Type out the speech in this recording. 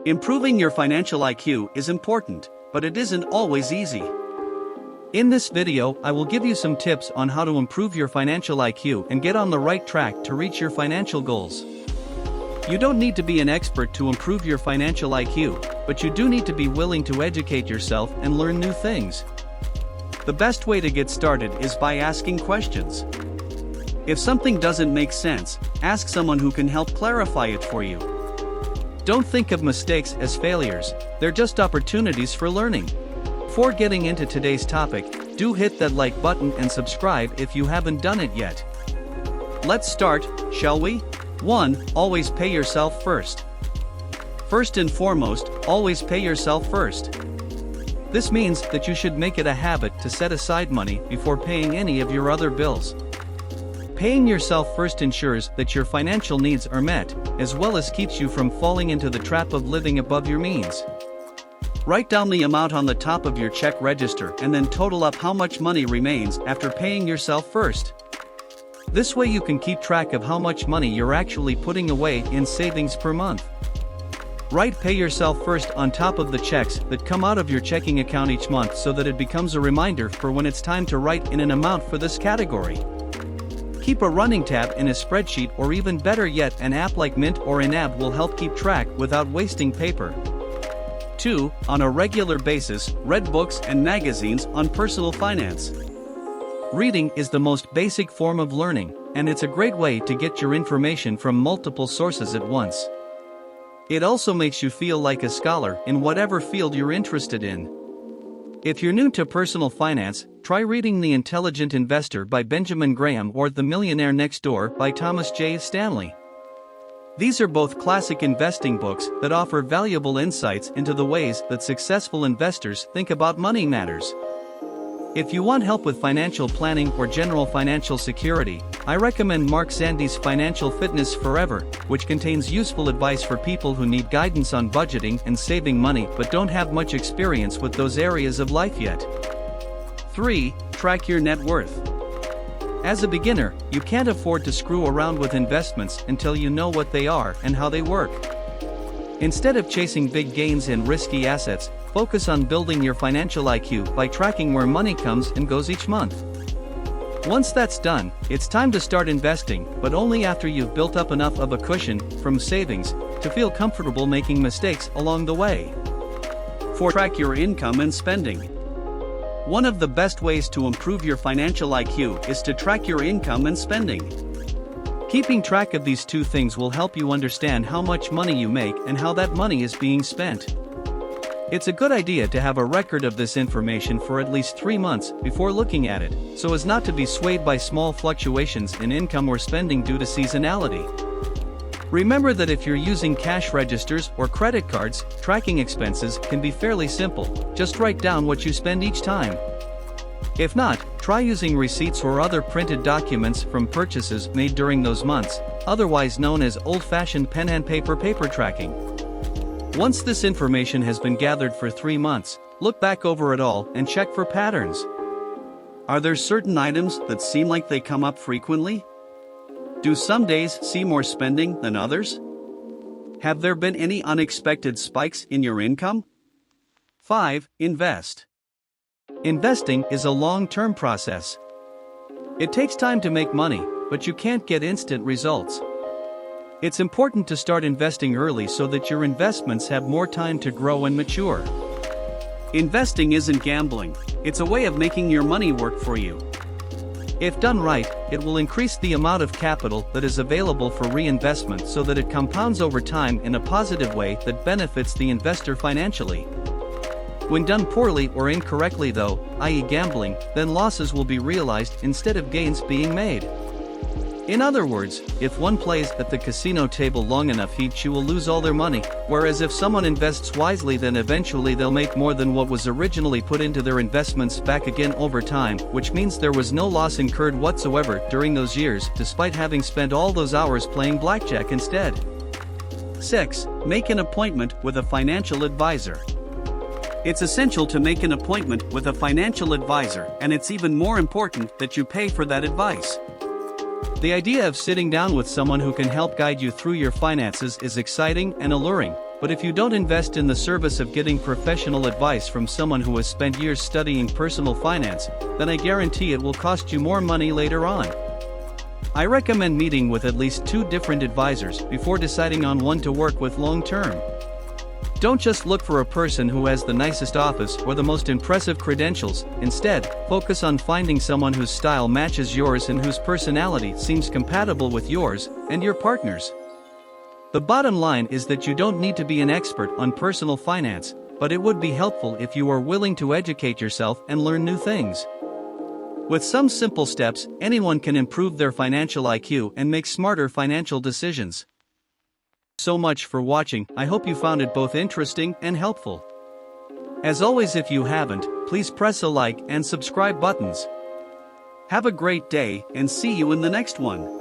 Improving your financial IQ is important, but it isn't always easy. In this video, I will give you some tips on how to improve your financial IQ and get on the right track to reach your financial goals. You don't need to be an expert to improve your financial IQ, but you do need to be willing to educate yourself and learn new things. The best way to get started is by asking questions. If something doesn't make sense, ask someone who can help clarify it for you. Don't think of mistakes as failures, they're just opportunities for learning. Before getting into today's topic, do hit that like button and subscribe if you haven't done it yet. Let's start, shall we? 1. Always pay yourself first. First and foremost, always pay yourself first. This means that you should make it a habit to set aside money before paying any of your other bills. Paying yourself first ensures that your financial needs are met, as well as keeps you from falling into the trap of living above your means. Write down the amount on the top of your check register and then total up how much money remains after paying yourself first. This way you can keep track of how much money you're actually putting away in savings per month. Write "pay yourself first" on top of the checks that come out of your checking account each month so that it becomes a reminder for when it's time to write in an amount for this category. Keep a running tab in a spreadsheet, or even better yet, an app like Mint or Inab will help keep track without wasting paper. 2. On a regular basis, read books and magazines on personal finance. Reading is the most basic form of learning, and it's a great way to get your information from multiple sources at once. It also makes you feel like a scholar in whatever field you're interested in. If you're new to personal finance, try reading The Intelligent Investor by Benjamin Graham or The Millionaire Next Door by Thomas J. Stanley. These are both classic investing books that offer valuable insights into the ways that successful investors think about money matters. If you want help with financial planning or general financial security, I recommend Mark Zandi's Financial Fitness Forever, which contains useful advice for people who need guidance on budgeting and saving money but don't have much experience with those areas of life yet. 3. Track your net worth. As a beginner, you can't afford to screw around with investments until you know what they are and how they work. Instead of chasing big gains in risky assets, focus on building your financial IQ by tracking where money comes and goes each month. Once that's done, it's time to start investing, but only after you've built up enough of a cushion from savings to feel comfortable making mistakes along the way. 4. Track your income and spending. One of the best ways to improve your financial IQ is to track your income and spending. Keeping track of these two things will help you understand how much money you make and how that money is being spent. It's a good idea to have a record of this information for at least 3 months before looking at it, so as not to be swayed by small fluctuations in income or spending due to seasonality. Remember that if you're using cash registers or credit cards, tracking expenses can be fairly simple. Just write down what you spend each time. If not, try using receipts or other printed documents from purchases made during those months, otherwise known as old-fashioned pen and paper tracking. Once this information has been gathered for 3 months, look back over it all and check for patterns. Are there certain items that seem like they come up frequently? Do some days see more spending than others? Have there been any unexpected spikes in your income? 5. Invest. Investing is a long-term process. It takes time to make money, but you can't get instant results. It's important to start investing early so that your investments have more time to grow and mature. Investing isn't gambling, it's a way of making your money work for you. If done right, it will increase the amount of capital that is available for reinvestment so that it compounds over time in a positive way that benefits the investor financially. When done poorly or incorrectly though, i.e. gambling, then losses will be realized instead of gains being made. In other words, if one plays at the casino table long enough, each will lose all their money, whereas if someone invests wisely, then eventually they'll make more than what was originally put into their investments back again over time, which means there was no loss incurred whatsoever during those years, despite having spent all those hours playing blackjack instead. 6. Make an appointment with a financial advisor. It's essential to make an appointment with a financial advisor, and it's even more important that you pay for that advice. The idea of sitting down with someone who can help guide you through your finances is exciting and alluring, But if you don't invest in the service of getting professional advice from someone who has spent years studying personal finance, then I guarantee it will cost you more money later on. I recommend meeting with at least 2 different advisors before deciding on one to work with long term. Don't just look for a person who has the nicest office or the most impressive credentials. Instead, focus on finding someone whose style matches yours and whose personality seems compatible with yours and your partner's. The bottom line is that you don't need to be an expert on personal finance, but it would be helpful if you are willing to educate yourself and learn new things. With some simple steps, anyone can improve their financial IQ and make smarter financial decisions. So much for watching. I hope you found it both interesting and helpful. As always, if you haven't, please press a like and subscribe buttons. Have a great day and see you in the next one.